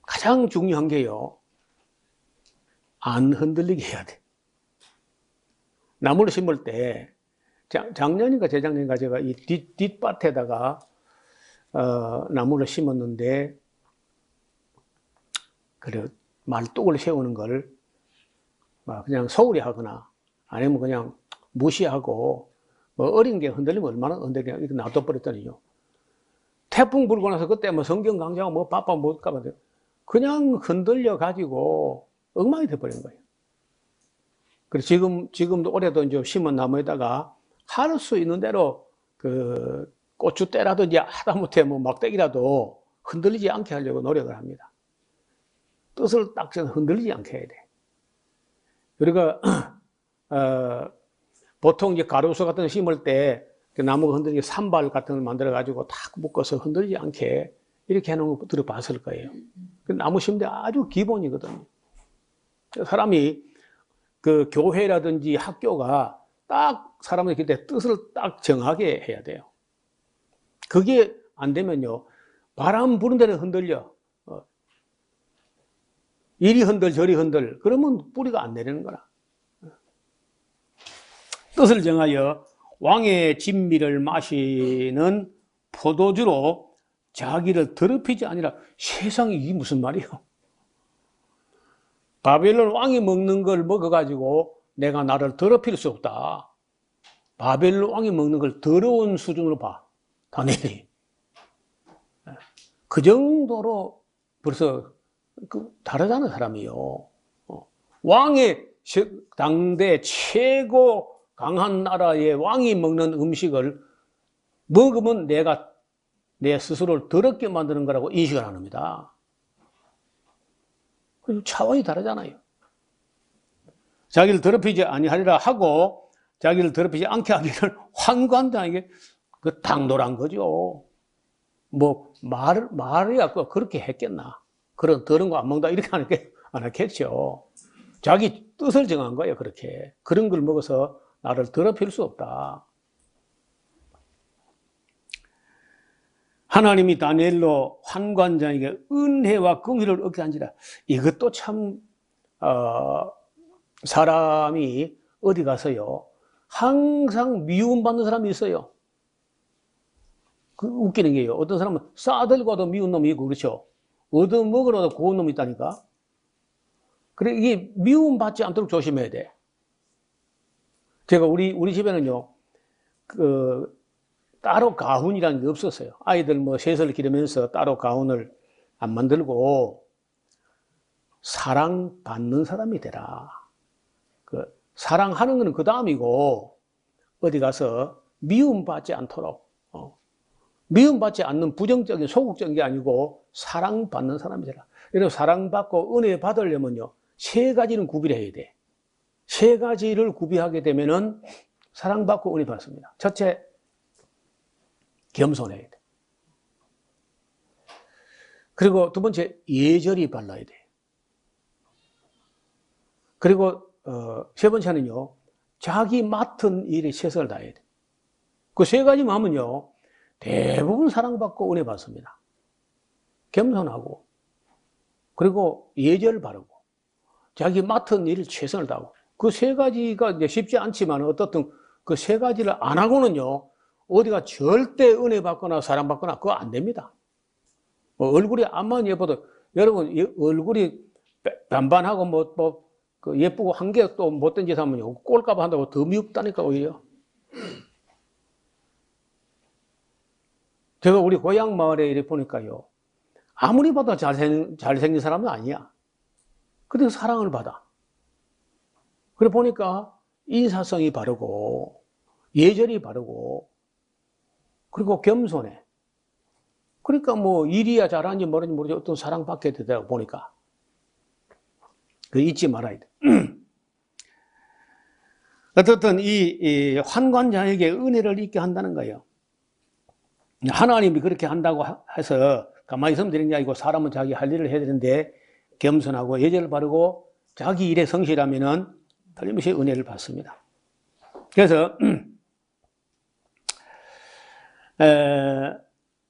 가장 중요한 게요, 안 흔들리게 해야 돼. 나무를 심을 때, 작년인가 재작년인가 제가 이 뒷밭에다가, 나무를 심었는데, 말뚝을 세우는 걸, 그냥 소홀히 하거나, 아니면 그냥 무시하고, 어린 게 흔들리면 얼마나 흔들리냐, 이렇게 놔둬버렸더니요. 태풍 불고 나서 그때 성경 강좌하고 바빠 못 가면 그냥 흔들려가지고 엉망이 돼버린 거예요. 그래서 지금도 올해도 이제 심은 나무에다가 할 수 있는 대로 고추대라든지 하다못해 막대기라도 흔들리지 않게 하려고 노력을 합니다. 뜻을 딱 흔들리지 않게 해야 돼. 우리가, 보통 이제 가로수 같은 거 심을 때 나무가 흔들리게 산발 같은 걸 만들어가지고 탁 묶어서 흔들리지 않게 이렇게 해놓은 거 들어봤을 거예요. 나무 심는 데 아주 기본이거든요. 사람이 교회라든지 학교가 딱 사람의 그때 뜻을 딱 정하게 해야 돼요. 그게 안 되면요, 바람 부는 데는 흔들려. 이리 흔들 저리 흔들, 그러면 뿌리가 안 내리는 거라. 뜻을 정하여 왕의 진미를 마시는 포도주로 자기를 더럽히지 아니라. 세상에 이게 무슨 말이에요? 바벨론 왕이 먹는 걸 먹어가지고 내가 나를 더럽힐 수 없다. 바벨론 왕이 먹는 걸 더러운 수준으로 봐, 다니엘이. 그 정도로 벌써 다르잖아, 사람이요. 왕의 당대 최고 강한 나라의 왕이 먹는 음식을 먹으면 내가 내 스스로를 더럽게 만드는 거라고 인식을 안 합니다. 차원이 다르잖아요. 자기를 더럽히지 아니하리라 하고 자기를 더럽히지 않게 하기를 환관장에게 당돌한 거죠. 말이야 그렇게 했겠나? 그런 더러운 거 안 먹는다 이렇게 안 했겠죠. 자기 뜻을 정한 거예요. 그렇게 그런 걸 먹어서 나를 더럽힐 수 없다. 하나님이 다니엘로 환관장에게 은혜와 긍휼을 얻게 한지라. 이것도 참 사람이 어디 가서요 항상 미움받는 사람이 있어요. 웃기는 게요, 어떤 사람은 싸들고도 미운 놈이 있고 그렇죠. 얻어먹으러도 고운 놈이 있다니까. 그래, 이게 미움받지 않도록 조심해야 돼. 제가 우리 집에는요, 따로 가훈이라는 게 없었어요. 아이들 셋을 기르면서 따로 가훈을 안 만들고, 사랑받는 사람이 되라. 사랑하는 것은 그 다음이고, 어디 가서 미움받지 않도록, 미움받지 않는 부정적인 소극적인 게 아니고 사랑받는 사람이 되라. 여러분, 사랑받고 은혜 받으려면요, 세 가지는 구비해야 돼. 세 가지를 구비하게 되면은 사랑받고 은혜 받습니다. 첫째, 겸손해야 돼. 그리고 두 번째, 예절이 발라야 돼. 그리고 세 번째는요, 자기 맡은 일에 최선을 다해야 돼. 그 세 가지만 하면요, 대부분 사랑받고 은혜 받습니다. 겸손하고, 그리고 예절 바르고, 자기 맡은 일을 최선을 다하고. 그 세 가지가 이제 쉽지 않지만, 어떻든 그 세 가지를 안 하고는요, 어디가 절대 은혜 받거나 사랑받거나 그거 안 됩니다. 얼굴이 암만 예뻐도, 여러분, 얼굴이 반반하고 그 예쁘고 한 개 또 못된 짓 하면요, 꼴값 한다고 더 미흡다니까, 오히려. 제가 우리 고향 마을에 이렇게 보니까요, 아무리 봐도 잘생긴 사람은 아니야. 근데 사랑을 받아. 그래 보니까 인사성이 바르고, 예절이 바르고, 그리고 겸손해. 그러니까 뭐 일이야 잘하는지 모르는지 모르지 어떤 사랑받게 되더라고 보니까. 그 잊지 말아야 돼. 어떻든 이 환관자에게 은혜를 있게 한다는 거예요. 하나님이 그렇게 한다고 해서 가만히 있으면 되는 게 아니고 사람은 자기 할 일을 해야 되는데 겸손하고 예절을 바르고 자기 일에 성실하면은 틀림없이 은혜를 받습니다. 그래서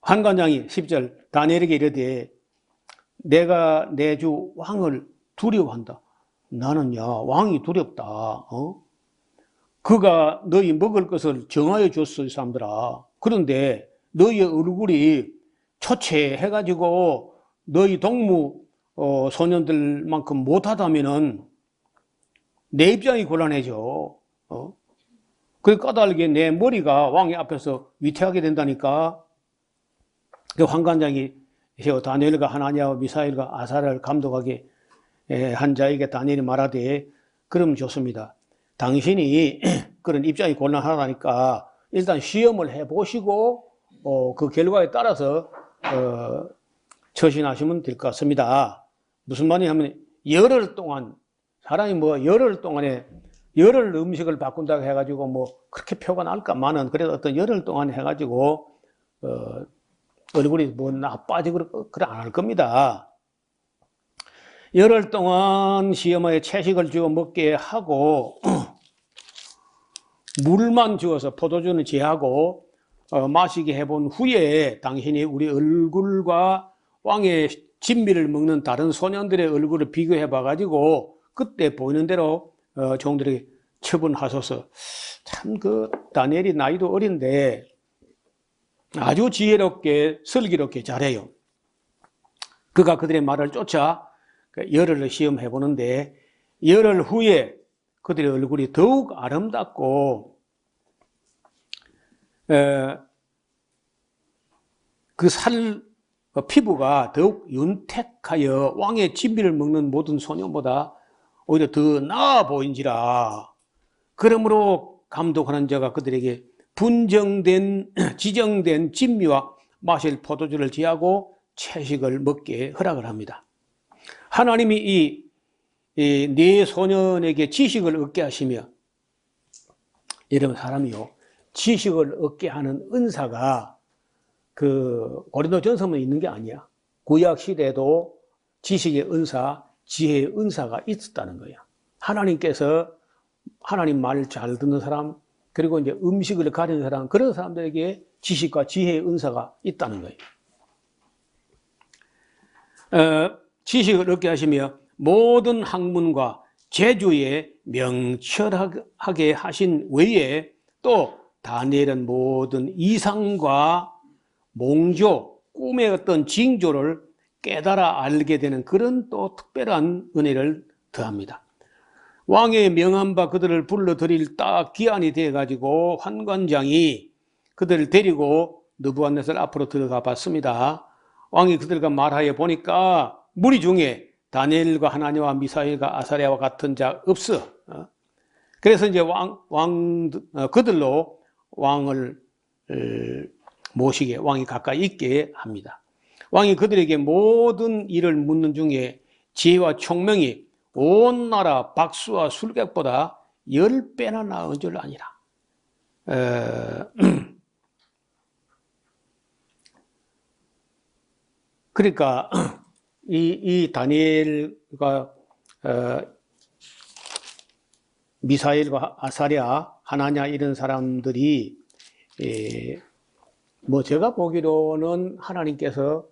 환관장이 10절 다니엘에게 이르되 내가 내 주 왕을 두려워한다. 나는야 왕이 두렵다. 그가 너희 먹을 것을 정하여 줬어 이 사람들아. 그런데 너희의 얼굴이 초췌해가지고 너희 동무 소년들만큼 못하다면은 내 입장이 곤란해져. 그 까닭에 내 머리가 왕의 앞에서 위태하게 된다니까. 그 환관장이 다니엘과 하나니아와 미사엘과 아사를 감독하게 한 자에게 다니엘이 말하되 그럼 좋습니다. 당신이 그런 입장이 곤란하다니까 일단 시험을 해보시고 그 결과에 따라서 처신하시면 될 것 같습니다. 무슨 말이냐면 열흘 동안 사람이 뭐 열흘 동안에 열흘 음식을 바꾼다고 해가지고 뭐 그렇게 표가 날까만은 그래도 어떤 열흘 동안 해가지고 얼굴이 뭐 나빠지고 그래 안 할 겁니다. 열흘 동안 시험에 채식을 주어 먹게 하고 물만 주어서 포도주는 제하고 마시게 해본 후에 당신이 우리 얼굴과 왕의 진미를 먹는 다른 소년들의 얼굴을 비교해 봐가지고 그때 보이는 대로 종들에게 처분하소서. 참 그 다니엘이 나이도 어린데 아주 지혜롭게 슬기롭게 잘해요. 그가 그들의 말을 쫓아 열흘을 시험해 보는데 열흘 후에 그들의 얼굴이 더욱 아름답고 그 피부가 더욱 윤택하여 왕의 진미를 먹는 모든 소년보다 오히려 더 나아 보인지라. 그러므로 감독하는 자가 그들에게 지정된 진미와 마실 포도주를 제하고 채식을 먹게 허락을 합니다. 하나님이 이 네 소년에게 지식을 얻게 하시며, 여러분 사람이요 지식을 얻게 하는 은사가 그 고린도전서만 있는 게 아니야. 구약 시대에도 지식의 은사, 지혜의 은사가 있었다는 거야. 하나님께서 하나님 말을 잘 듣는 사람, 그리고 이제 음식을 가리는 사람, 그런 사람들에게 지식과 지혜의 은사가 있다는 거예요. 지식을 얻게 하시며 모든 학문과 재주에 명철하게 하신 외에 또 다니엘은 모든 이상과 몽조, 꿈의 어떤 징조를 깨달아 알게 되는 그런 또 특별한 은혜를 더합니다. 왕의 명한 바 그들을 불러들일 딱 기한이 돼가지고 환관장이 그들을 데리고 느부갓네살 앞으로 들어가 봤습니다. 왕이 그들과 말하여 보니까 무리 중에 다니엘과 하나니와 미사일과 아사랴와 같은 자 없어. 그래서 이제 그들로 왕을 모시게, 왕이 가까이 있게 합니다. 왕이 그들에게 모든 일을 묻는 중에 지혜와 총명이 온 나라 박수와 술객보다 10배나 나은 줄 아니라. 그러니까 이 다니엘과 미사엘과 아사랴, 하나냐 이런 사람들이 뭐 제가 보기로는 하나님께서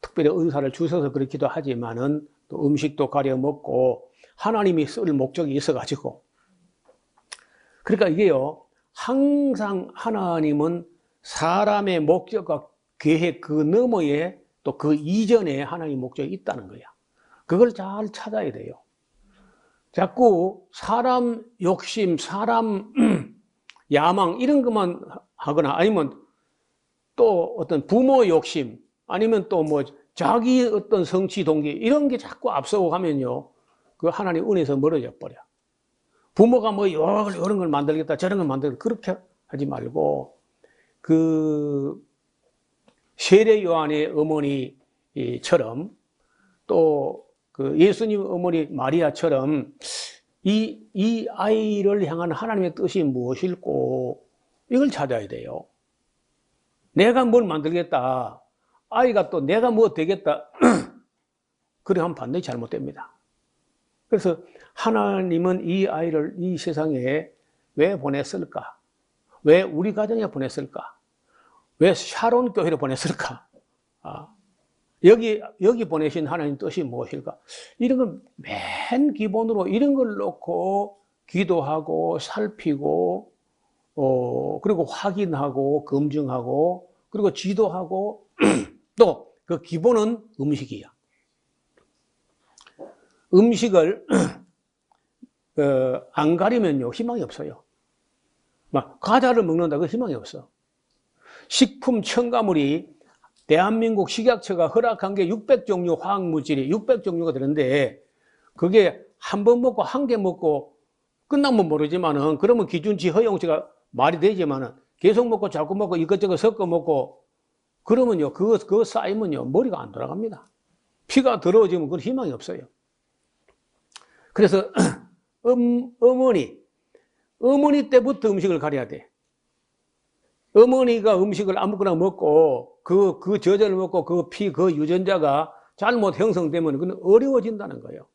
특별히 은사를 주셔서 그렇기도 하지만은 또 음식도 가려 먹고 하나님이 쓸 목적이 있어가지고, 그러니까 이게요, 항상 하나님은 사람의 목적과 계획 그 너머에 또 그 이전에 하나님의 목적이 있다는 거야. 그걸 잘 찾아야 돼요. 자꾸 사람 욕심, 사람 야망 이런 것만 하거나, 아니면 또 어떤 부모 욕심, 아니면 또 뭐 자기 어떤 성취 동기 이런 게 자꾸 앞서고 가면요, 그 하나님 은혜에서 멀어져 버려. 부모가 뭐 이런 걸 만들겠다, 저런 걸 만들겠다, 그렇게 하지 말고, 그 세례 요한의 어머니처럼, 또 그 예수님 어머니 마리아처럼 이 아이를 향한 하나님의 뜻이 무엇일고, 이걸 찾아야 돼요. 내가 뭘 만들겠다, 아이가 또 내가 뭐 되겠다, 그래 하면 반드시 잘못됩니다. 그래서 하나님은 이 아이를 이 세상에 왜 보냈을까? 왜 우리 가정에 보냈을까? 왜 샤론 교회로 보냈을까? 여기 보내신 하나님 뜻이 무엇일까? 이런 걸 맨 기본으로 이런 걸 놓고 기도하고 살피고, 그리고 확인하고 검증하고, 그리고 지도하고, 또 그 기본은 음식이야. 음식을 안 가리면요, 희망이 없어요. 막 과자를 먹는다, 그 희망이 없어. 식품 첨가물이 대한민국 식약처가 허락한 게 600종류 화학물질이 600종류가 되는데, 그게 한 번 먹고 한 개 먹고 끝나면 모르지만은, 그러면 기준치 허용치가 말이 되지만은, 계속 먹고 자꾸 먹고 이것저것 섞어 먹고 그러면요, 그거 쌓이면요, 머리가 안 돌아갑니다. 피가 더러워지면 그건 희망이 없어요. 그래서 어머니 때부터 음식을 가려야 돼. 어머니가 음식을 아무거나 먹고 그 저절을 먹고 그 피, 그 유전자가 잘못 형성되면 그건 어려워진다는 거예요.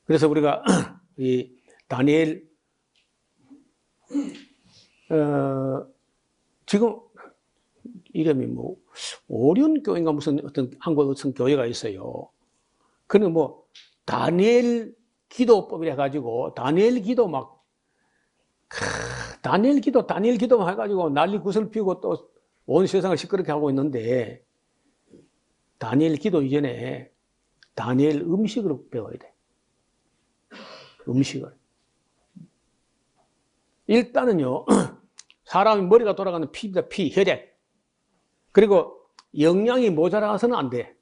그래서 우리가 이 다니엘 지금 이름이 뭐 오륜교회인가 무슨 어떤 한국 어떤 교회가 있어요. 그는 뭐 다니엘 기도법이라 해가지고 다니엘 기도 막 다니엘 기도만 해가지고 난리 구슬피고 또 온 세상을 시끄럽게 하고 있는데, 다니엘 기도 이전에 다니엘 음식을 배워야 돼. 음식을. 일단은요, 사람이 머리가 돌아가는 피입니다. 피, 혈액. 그리고 영양이 모자라서는 안 돼.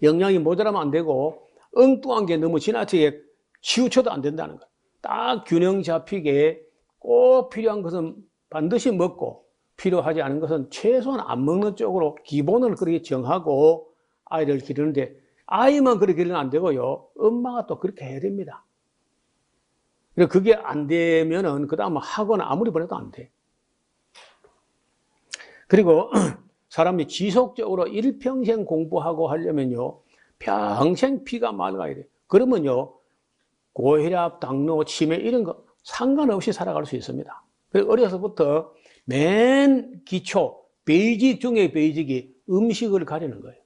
영양이 모자라면 안 되고, 엉뚱한 게 너무 지나치게 치우쳐도 안 된다는 거야. 딱 균형 잡히게 꼭 필요한 것은 반드시 먹고, 필요하지 않은 것은 최소한 안 먹는 쪽으로 기본을 그렇게 정하고 아이를 기르는데, 아이만 그렇게 기르면 안 되고요, 엄마가 또 그렇게 해야 됩니다. 그게 안 되면은 그 다음 학원 아무리 보내도 안 돼. 그리고 사람이 지속적으로 일평생 공부하고 하려면요, 평생 피가 맑아야 돼. 그러면요, 고혈압, 당뇨, 치매 이런 거 상관없이 살아갈 수 있습니다. 그래서 어려서부터 맨 기초, 베이직 중에 베이직이 음식을 가리는 거예요.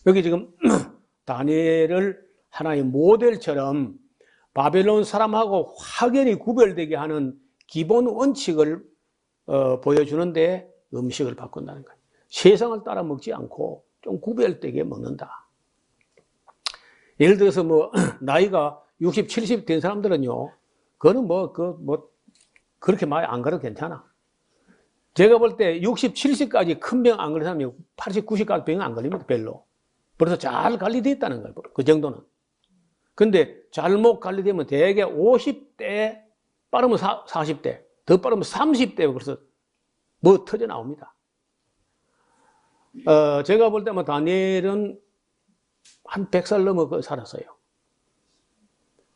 여기 지금 다니엘을 하나의 모델처럼 바벨론 사람하고 확연히 구별되게 하는 기본 원칙을 보여주는데, 음식을 바꾼다는 거예요. 세상을 따라 먹지 않고 좀 구별되게 먹는다. 예를 들어서 뭐 나이가 60, 70 된 사람들은요, 그거는 그렇게 많이 안 걸어도 괜찮아. 제가 볼 때 60, 70까지 큰 병 안 걸리는 사람이 80, 90까지 병 안 걸립니다, 별로. 벌써 잘 관리되어 있다는 거예요. 그 정도는. 근데 잘못 관리되면 대개 50대, 빠르면 40대, 더 빠르면 30대 벌써 뭐 터져 나옵니다. 제가 볼 때면 다니엘은 한 100살 넘어 살았어요.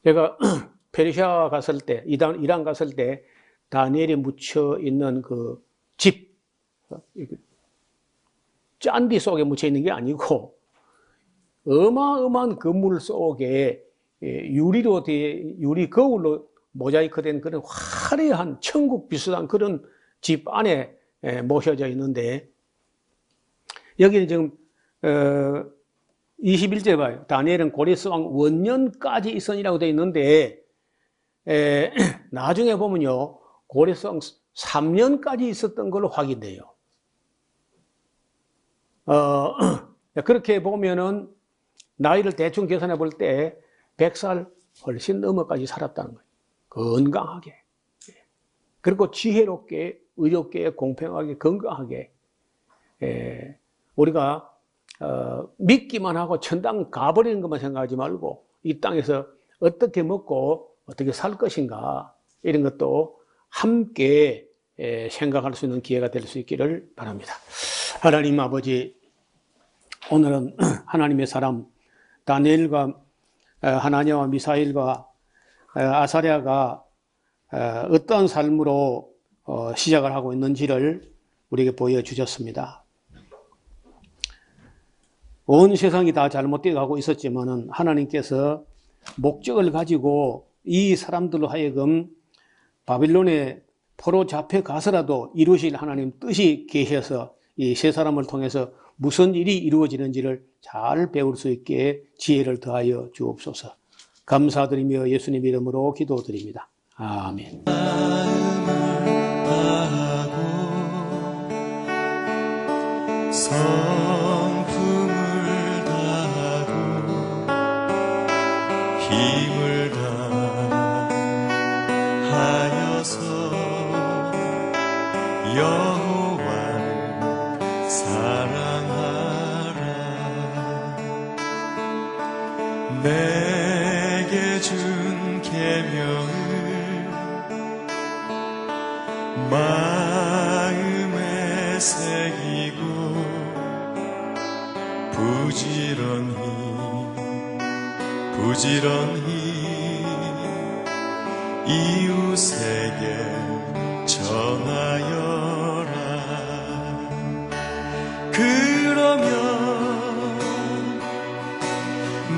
제가 페르시아 갔을 때, 이란 갔을 때 다니엘이 묻혀 있는 그 집, 짠디 속에 묻혀 있는 게 아니고 어마어마한 건물 속에 유리 거울로 모자이크된 그런 화려한 천국 비슷한 그런 집 안에 모셔져 있는데, 여기는 지금 21절 봐요. 다니엘은 고레스 왕 원년까지 있으니라고 되어 있는데, 나중에 보면요 고레스 왕 3년까지 있었던 걸로 확인돼요. 그렇게 보면은 나이를 대충 계산해 볼 때 100살 훨씬 넘어까지 살았다는 거예요. 건강하게. 그리고 지혜롭게, 의롭게, 공평하게, 건강하게. 우리가 믿기만 하고 천당 가버리는 것만 생각하지 말고 이 땅에서 어떻게 먹고 어떻게 살 것인가, 이런 것도 함께 생각할 수 있는 기회가 될 수 있기를 바랍니다. 하나님 아버지, 오늘은 하나님의 사람 다니엘과 하나냐와 미사일과 아사랴가 어떠한 삶으로 시작을 하고 있는지를 우리에게 보여주셨습니다. 온 세상이 다 잘못되어 가고 있었지만은 하나님께서 목적을 가지고 이 사람들로 하여금 바빌론에 포로 잡혀 가서라도 이루실 하나님 뜻이 계셔서 이 세 사람을 통해서 무슨 일이 이루어지는지를 잘 배울 수 있게 지혜를 더하여 주옵소서. 감사드리며 예수님 이름으로 기도드립니다. 아멘. 성품을 다하고 힘을 다하여서 여호와를 사랑하라. 내게 준 계명을 마음에 새기고 부지런히 이웃에게 전하여라. 그러면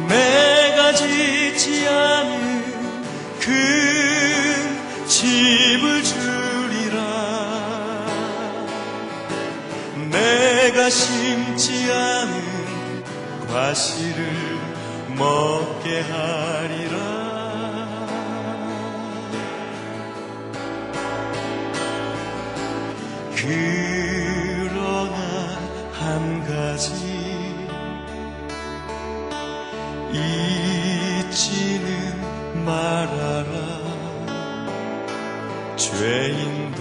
내가 짓지 않은 그 집을 주리라. 내가 심지 않은 과실을 먹게 하리라. 그러나 한 가지 잊지는 말아라. 죄인도